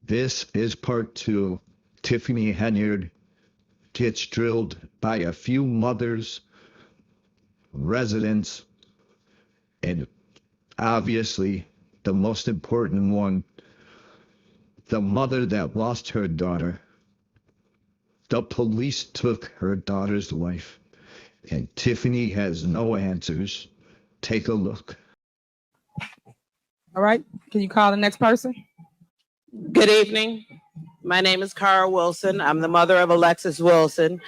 This is part two. Tiffany Henyard gets drilled by a few mothers, residents, and obviously the most important one, the mother that lost her daughter. The police took her daughter's life, and Tiffany has no answers. Take a look. All right, can you call the next person? Good evening. My name is Cara Wilson. I'm the mother of Alexis Wilson,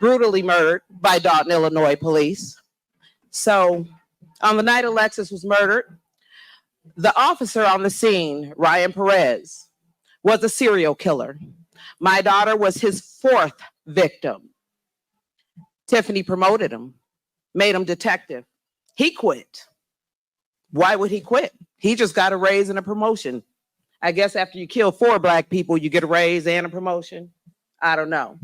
brutally murdered by Dolton, Illinois police. So on the night Alexis was murdered, the officer on the scene, Ryan Perez, was a serial killer. My daughter was his fourth victim. Tiffany promoted him, made him detective. He quit. Why would he quit? He just got a raise and a promotion. I guess after you kill 4 Black people, you get a raise and a promotion. I don't know.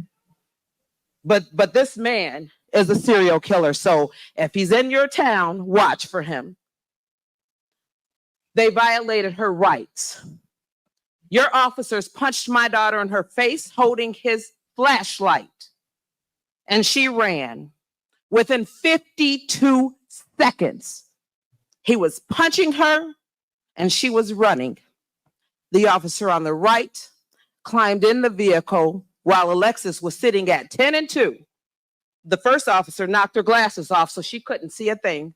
But this man is a serial killer. So if he's in your town, watch for him. They violated her rights. Your officers punched my daughter in her face holding his flashlight, and she ran. Within 52 seconds, he was punching her and she was running. The officer on the right climbed in the vehicle while Alexis was sitting at 10 and 2. The first officer knocked her glasses off so she couldn't see a thing.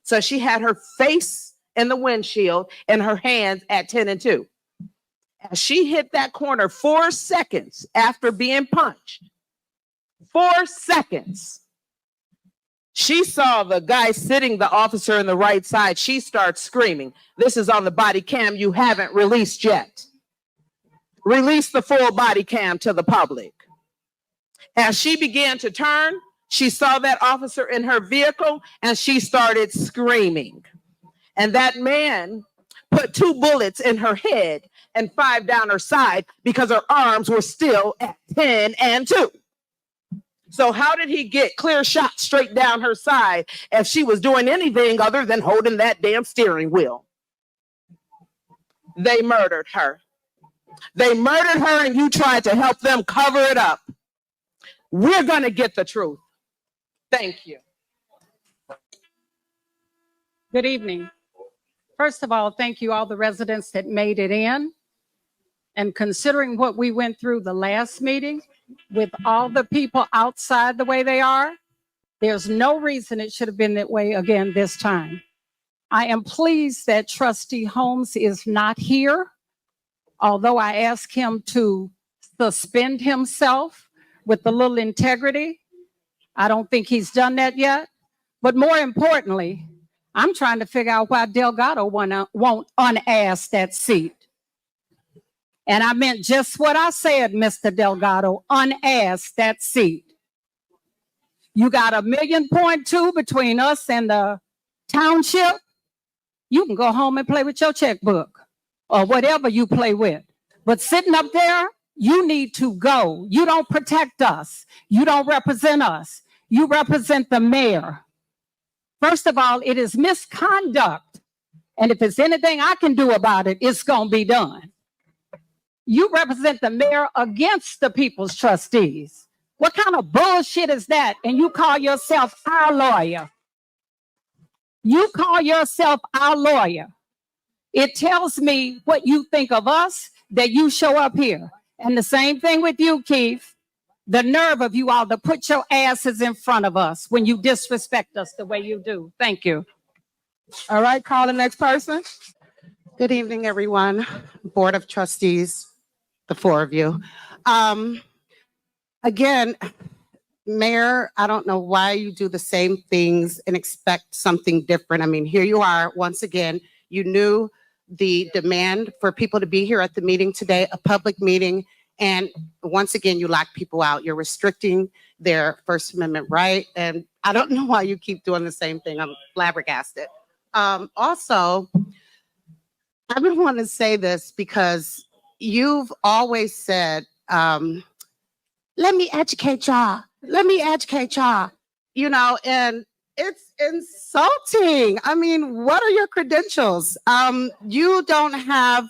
So she had her face in the windshield and her hands at 10 and 2. As she hit that corner 4 seconds after being punched, 4 seconds, she saw the guy sitting, the officer in the right side. She starts screaming. This is on the body cam you haven't released yet. Release the full body cam to the public. As she began to turn, she saw that officer in her vehicle and she started screaming. And that man put 2 bullets in her head and 5 down her side because her arms were still at 10 and 2. So how did he get clear shots straight down her side if she was doing anything other than holding that damn steering wheel? They murdered her. They murdered her and you tried to help them cover it up. We're going to get the truth. Thank you. Good evening. First of all, thank you all the residents that made it in. And considering what we went through the last meeting with all the people outside the way they are, there's no reason it should have been that way again this time. I am pleased that Trustee Holmes is not here, although I asked him to suspend himself with a little integrity. I don't think he's done that yet. But more importantly, I'm trying to figure out why Delgado won't unask that seat. And I meant just what I said, Mr. Delgado, unask that seat. You got $1.2 million between us and the township. You can go home and play with your checkbook or whatever you play with. But sitting up there, you need to go. You don't protect us. You don't represent us. You represent the mayor. First of all, it is misconduct. And if there's anything I can do about it, it's going to be done. You represent the mayor against the people's trustees. What kind of bullshit is that? And you call yourself our lawyer. You call yourself our lawyer. It tells me what you think of us, that you show up here. And the same thing with you, Keith. The nerve of you all to put your asses in front of us when you disrespect us the way you do. Thank you. All right, call the next person. Good evening, everyone. Board of Trustees, the 4 of you. Again, Mayor, I don't know why you do the same things and expect something different. I mean, here you are, once again, you knew the demand for people to be here at the meeting today, a public meeting, and once again, you lock people out. You're restricting their First Amendment right, and I don't know why you keep doing the same thing. I'm flabbergasted. Also, I've been wanting to say this because you've always said, let me educate y'all. Let me educate y'all. You know, and it's insulting. I mean, what are your credentials? You don't have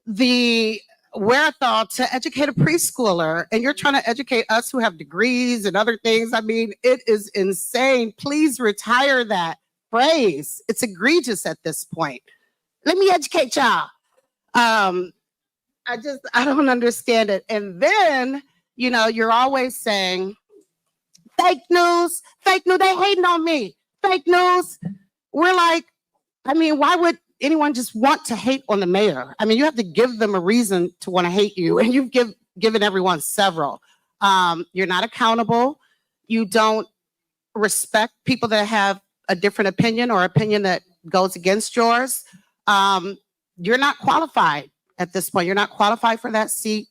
the wherewithal to educate a preschooler, and you're trying to educate us who have degrees and other things. I mean, it is insane. Please retire that phrase. It's egregious at this point. Let me educate y'all. I don't understand it. And then, you're always saying, fake news, they hating on me, fake news. We're like, I mean, why would anyone just want to hate on the mayor? I mean, you have to give them a reason to want to hate you, and you've given everyone several. You're not accountable. You don't respect people that have a different opinion or opinion that goes against yours. You're not qualified at this point. You're not qualified for that seat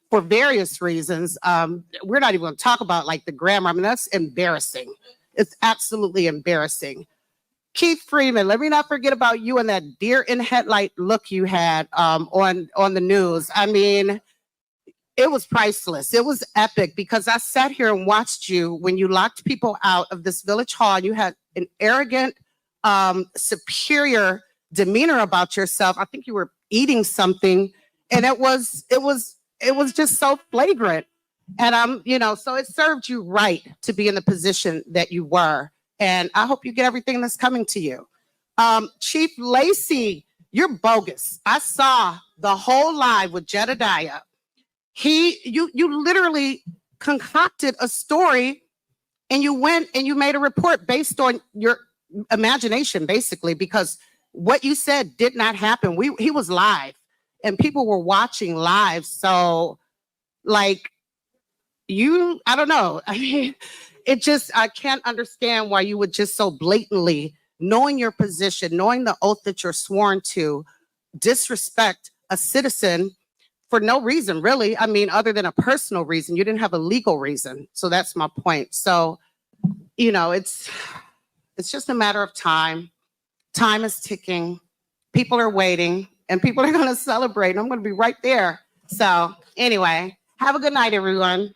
for various reasons. We're not even going to talk about like the grammar. I mean, that's embarrassing. It's absolutely embarrassing. Keith Freeman, let me not forget about you and that deer in headlight look you had on the news. I mean, it was priceless. It was epic because I sat here and watched you when you locked people out of this village hall. You had an arrogant, superior demeanor about yourself. I think you were eating something, and it was just so flagrant. And so it served you right to be in the position that you were. And I hope you get everything that's coming to you. Chief Lacey, you're bogus. I saw the whole live with Jedediah. You literally concocted a story, and you went and you made a report based on your imagination, basically, because what you said did not happen. He was live, and people were watching live. So, like, I don't know. I mean, I can't understand why you would just so blatantly, knowing your position, knowing the oath that you're sworn to, disrespect a citizen for no reason, really. I mean, other than a personal reason. You didn't have a legal reason. So that's my point. So, it's just a matter of time. Time is ticking. People are waiting, and people are going to celebrate. I'm going to be right there. So anyway, have a good night, everyone.